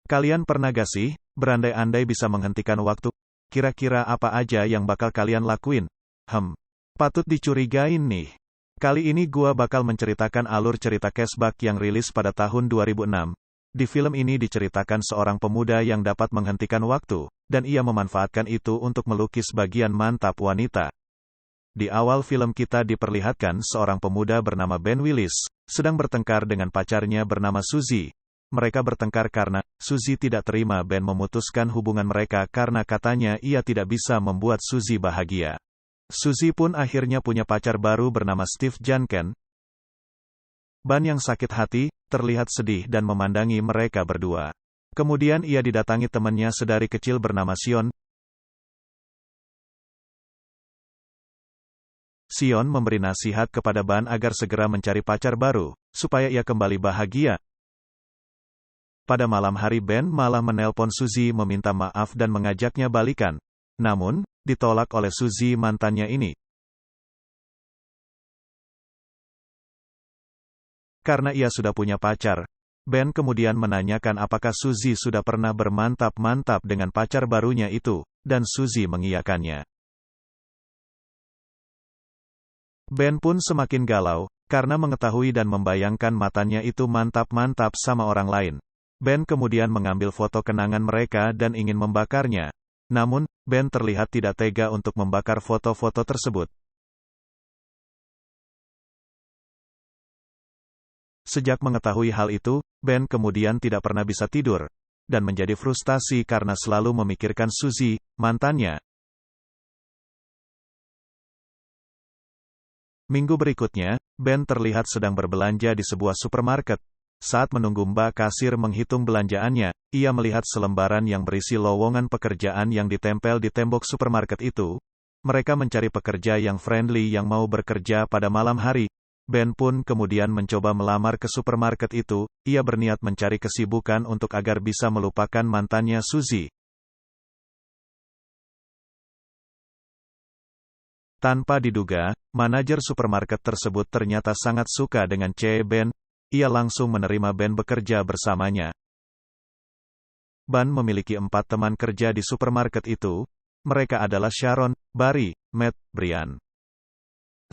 Kalian pernah gak sih, berandai-andai bisa menghentikan waktu? Kira-kira apa aja yang bakal kalian lakuin? Patut dicurigain nih. Kali ini gua bakal menceritakan alur cerita Cashback yang rilis pada tahun 2006. Di film ini diceritakan seorang pemuda yang dapat menghentikan waktu, dan ia memanfaatkan itu untuk melukis bagian mantap wanita. Di awal film kita diperlihatkan seorang pemuda bernama Ben Willis, sedang bertengkar dengan pacarnya bernama Suzy. Mereka bertengkar karena Suzy tidak terima Ben memutuskan hubungan mereka karena katanya ia tidak bisa membuat Suzy bahagia. Suzy pun akhirnya punya pacar baru bernama Steve Janken. Ben yang sakit hati, terlihat sedih dan memandangi mereka berdua. Kemudian ia didatangi temannya sedari kecil bernama Sion. Sion memberi nasihat kepada Ben agar segera mencari pacar baru, supaya ia kembali bahagia. Pada malam hari Ben malah menelpon Suzy meminta maaf dan mengajaknya balikan. Namun, ditolak oleh Suzy mantannya ini. Karena ia sudah punya pacar, Ben kemudian menanyakan apakah Suzy sudah pernah bermantap-mantap dengan pacar barunya itu, dan Suzy mengiyakannya. Ben pun semakin galau, karena mengetahui dan membayangkan matanya itu mantap-mantap sama orang lain. Ben kemudian mengambil foto kenangan mereka dan ingin membakarnya. Namun, Ben terlihat tidak tega untuk membakar foto-foto tersebut. Sejak mengetahui hal itu, Ben kemudian tidak pernah bisa tidur, dan menjadi frustasi karena selalu memikirkan Suzy, mantannya. Minggu berikutnya, Ben terlihat sedang berbelanja di sebuah supermarket. Saat menunggu Mbak kasir menghitung belanjaannya, ia melihat selembaran yang berisi lowongan pekerjaan yang ditempel di tembok supermarket itu. Mereka mencari pekerja yang friendly yang mau bekerja pada malam hari. Ben pun kemudian mencoba melamar ke supermarket itu. Ia berniat mencari kesibukan untuk agar bisa melupakan mantannya Suzy. Tanpa diduga, manajer supermarket tersebut ternyata sangat suka dengan Ben. Ia langsung menerima Ben bekerja bersamanya. Ben memiliki 4 teman kerja di supermarket itu. Mereka adalah Sharon, Barry, Matt, Brian.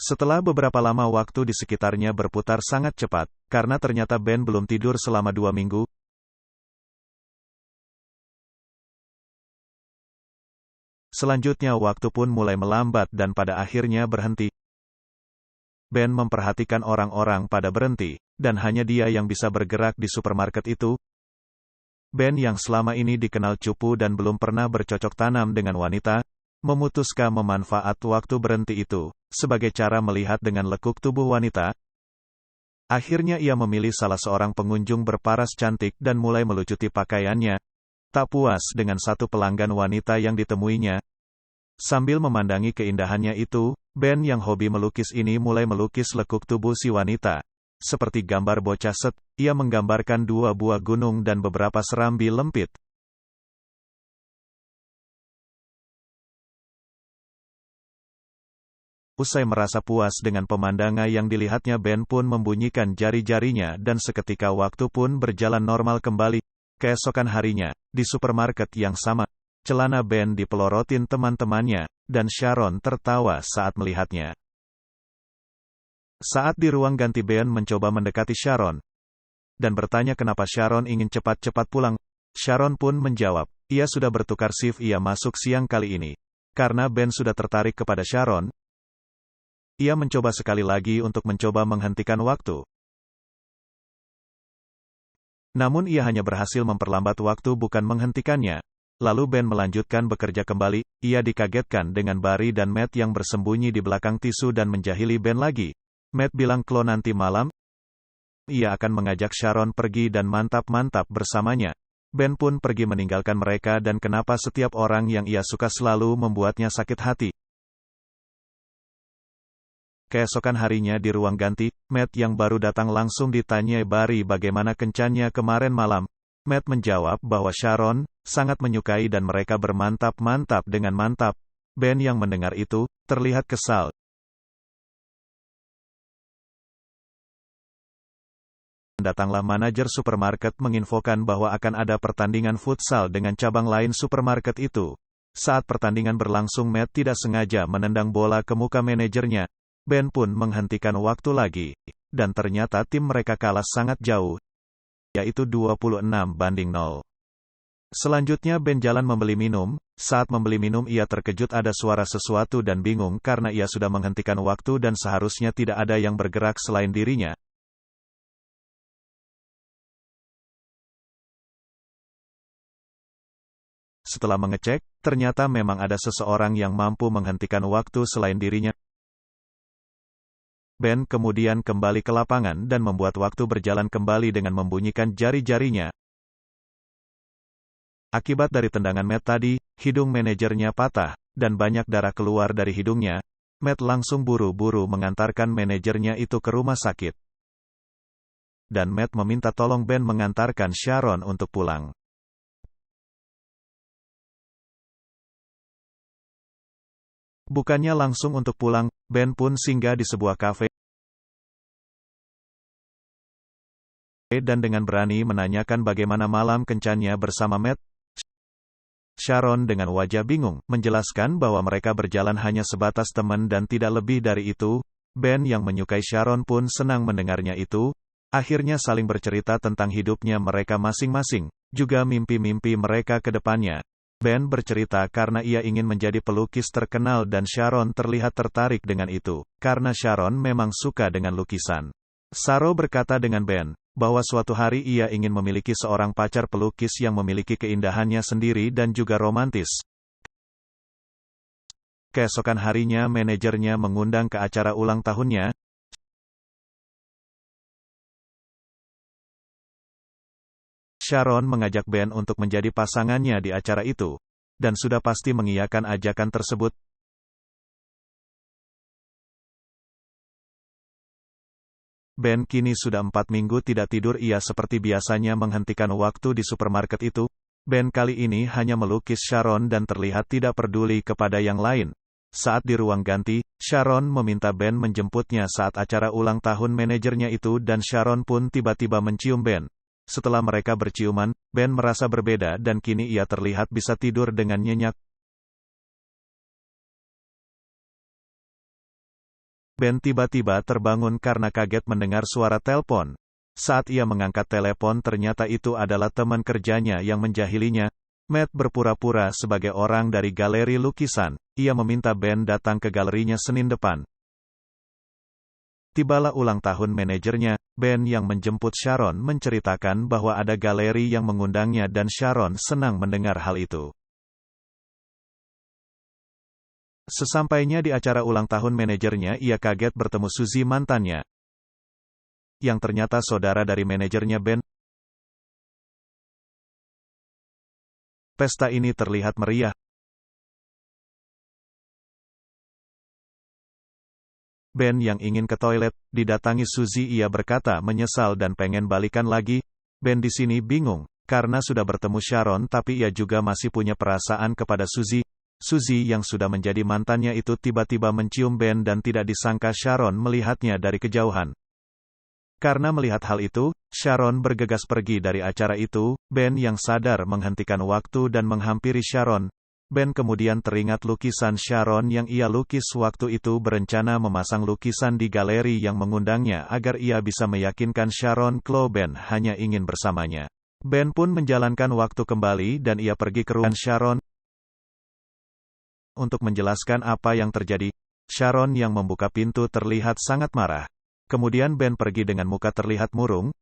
Setelah beberapa lama waktu di sekitarnya berputar sangat cepat, karena ternyata Ben belum tidur selama 2 minggu. Selanjutnya waktu pun mulai melambat dan pada akhirnya berhenti. Ben memperhatikan orang-orang pada berhenti, dan hanya dia yang bisa bergerak di supermarket itu. Ben yang selama ini dikenal cupu dan belum pernah bercocok tanam dengan wanita, memutuskan memanfaat waktu berhenti itu, sebagai cara melihat dengan lekuk tubuh wanita. Akhirnya ia memilih salah seorang pengunjung berparas cantik dan mulai melucuti pakaiannya. Tak puas dengan satu pelanggan wanita yang ditemuinya. Sambil memandangi keindahannya itu, Ben yang hobi melukis ini mulai melukis lekuk tubuh si wanita. Seperti gambar bocah set, ia menggambarkan 2 buah gunung dan beberapa serambi lempit. Usai merasa puas dengan pemandangan yang dilihatnya, Ben pun membunyikan jari-jarinya dan seketika waktu pun berjalan normal kembali. Keesokan harinya, di supermarket yang sama, celana Ben dipelorotin teman-temannya, dan Sharon tertawa saat melihatnya. Saat di ruang ganti, Ben mencoba mendekati Sharon, dan bertanya kenapa Sharon ingin cepat-cepat pulang. Sharon pun menjawab, ia sudah bertukar shift, ia masuk siang kali ini. Karena Ben sudah tertarik kepada Sharon, ia mencoba sekali lagi untuk mencoba menghentikan waktu. Namun ia hanya berhasil memperlambat waktu bukan menghentikannya. Lalu Ben melanjutkan bekerja kembali. Ia dikagetkan dengan Barry dan Matt yang bersembunyi di belakang tisu dan menjahili Ben lagi. Matt bilang kalau nanti malam, ia akan mengajak Sharon pergi dan mantap-mantap bersamanya. Ben pun pergi meninggalkan mereka dan kenapa setiap orang yang ia suka selalu membuatnya sakit hati. Keesokan harinya di ruang ganti, Matt yang baru datang langsung ditanya Barry bagaimana kencannya kemarin malam. Matt menjawab bahwa Sharon sangat menyukai dan mereka bermantap-mantap dengan mantap. Ben yang mendengar itu, terlihat kesal. datanglah manajer supermarket menginfokan bahwa akan ada pertandingan futsal dengan cabang lain supermarket itu. Saat pertandingan berlangsung, Matt tidak sengaja menendang bola ke muka manajernya. Ben pun menghentikan waktu lagi. Dan ternyata tim mereka kalah sangat jauh, yaitu 26-0. Selanjutnya Ben jalan membeli minum. Saat membeli minum ia terkejut ada suara sesuatu dan bingung karena ia sudah menghentikan waktu dan seharusnya tidak ada yang bergerak selain dirinya. Setelah mengecek, ternyata memang ada seseorang yang mampu menghentikan waktu selain dirinya. Ben kemudian kembali ke lapangan dan membuat waktu berjalan kembali dengan membunyikan jari-jarinya. Akibat dari tendangan Matt tadi, hidung manajernya patah, dan banyak darah keluar dari hidungnya. Matt langsung buru-buru mengantarkan manajernya itu ke rumah sakit. Dan Matt meminta tolong Ben mengantarkan Sharon untuk pulang. Bukannya langsung untuk pulang, Ben pun singgah di sebuah kafe. Dan dengan berani menanyakan bagaimana malam kencannya bersama Matt. Sharon dengan wajah bingung, menjelaskan bahwa mereka berjalan hanya sebatas teman dan tidak lebih dari itu. Ben yang menyukai Sharon pun senang mendengarnya itu. Akhirnya saling bercerita tentang hidupnya mereka masing-masing, juga mimpi-mimpi mereka ke depannya. Ben bercerita karena ia ingin menjadi pelukis terkenal dan Sharon terlihat tertarik dengan itu, karena Sharon memang suka dengan lukisan. Saro berkata dengan Ben, bahwa suatu hari ia ingin memiliki seorang pacar pelukis yang memiliki keindahannya sendiri dan juga romantis. Keesokan harinya manajernya mengundang ke acara ulang tahunnya. Sharon mengajak Ben untuk menjadi pasangannya di acara itu, dan sudah pasti mengiyakan ajakan tersebut. Ben kini sudah 4 minggu tidak tidur. Ia seperti biasanya menghentikan waktu di supermarket itu. Ben kali ini hanya melukis Sharon dan terlihat tidak peduli kepada yang lain. Saat di ruang ganti, Sharon meminta Ben menjemputnya saat acara ulang tahun manajernya itu dan Sharon pun tiba-tiba mencium Ben. Setelah mereka berciuman, Ben merasa berbeda dan kini ia terlihat bisa tidur dengan nyenyak. Ben tiba-tiba terbangun karena kaget mendengar suara telepon. Saat ia mengangkat telepon ternyata itu adalah teman kerjanya yang menjahilinya. Matt berpura-pura sebagai orang dari galeri lukisan. Ia meminta Ben datang ke galerinya Senin depan. Tibalah ulang tahun manajernya. Ben yang menjemput Sharon menceritakan bahwa ada galeri yang mengundangnya dan Sharon senang mendengar hal itu. Sesampainya di acara ulang tahun manajernya, ia kaget bertemu Suzy, mantannya, yang ternyata saudara dari manajernya Ben. Pesta ini terlihat meriah. Ben yang ingin ke toilet, didatangi Suzy. Ia berkata menyesal dan pengen balikan lagi. Ben di sini bingung, karena sudah bertemu Sharon tapi ia juga masih punya perasaan kepada Suzy. Suzy yang sudah menjadi mantannya itu tiba-tiba mencium Ben dan tidak disangka Sharon melihatnya dari kejauhan. Karena melihat hal itu, Sharon bergegas pergi dari acara itu. Ben yang sadar menghentikan waktu dan menghampiri Sharon. Ben kemudian teringat lukisan Sharon yang ia lukis waktu itu, berencana memasang lukisan di galeri yang mengundangnya agar ia bisa meyakinkan Sharon kalau Ben hanya ingin bersamanya. Ben pun menjalankan waktu kembali dan ia pergi ke ruangan Sharon untuk menjelaskan apa yang terjadi. Sharon yang membuka pintu terlihat sangat marah. Kemudian Ben pergi dengan muka terlihat murung.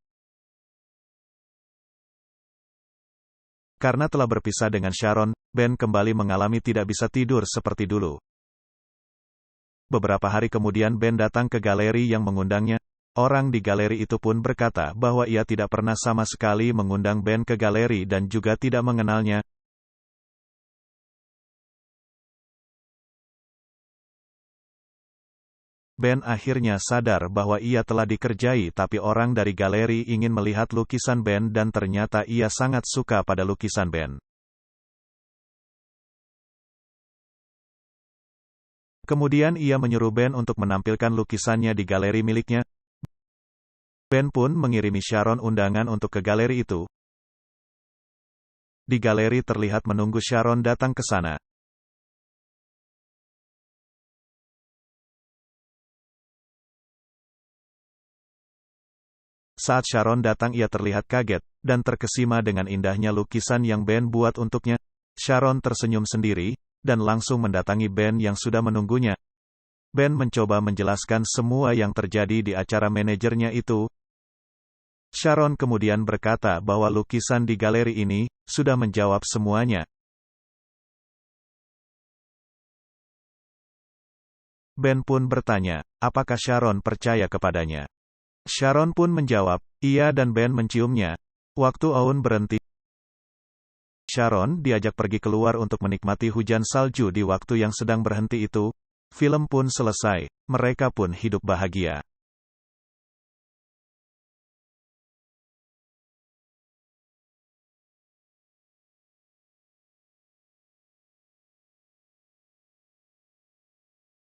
Karena telah berpisah dengan Sharon, Ben kembali mengalami tidak bisa tidur seperti dulu. Beberapa hari kemudian Ben datang ke galeri yang mengundangnya. Orang di galeri itu pun berkata bahwa ia tidak pernah sama sekali mengundang Ben ke galeri dan juga tidak mengenalnya. Ben akhirnya sadar bahwa ia telah dikerjai, tapi orang dari galeri ingin melihat lukisan Ben dan ternyata ia sangat suka pada lukisan Ben. Kemudian ia menyuruh Ben untuk menampilkan lukisannya di galeri miliknya. Ben pun mengirimi Sharon undangan untuk ke galeri itu. Di galeri terlihat menunggu Sharon datang ke sana. Saat Sharon datang ia terlihat kaget, dan terkesima dengan indahnya lukisan yang Ben buat untuknya. Sharon tersenyum sendiri, dan langsung mendatangi Ben yang sudah menunggunya. Ben mencoba menjelaskan semua yang terjadi di acara manajernya itu. Sharon kemudian berkata bahwa lukisan di galeri ini sudah menjawab semuanya. Ben pun bertanya, apakah Sharon percaya kepadanya? Sharon pun menjawab, iya, dan Ben menciumnya. Waktu Aun berhenti, Sharon diajak pergi keluar untuk menikmati hujan salju di waktu yang sedang berhenti itu. Film pun selesai, mereka pun hidup bahagia.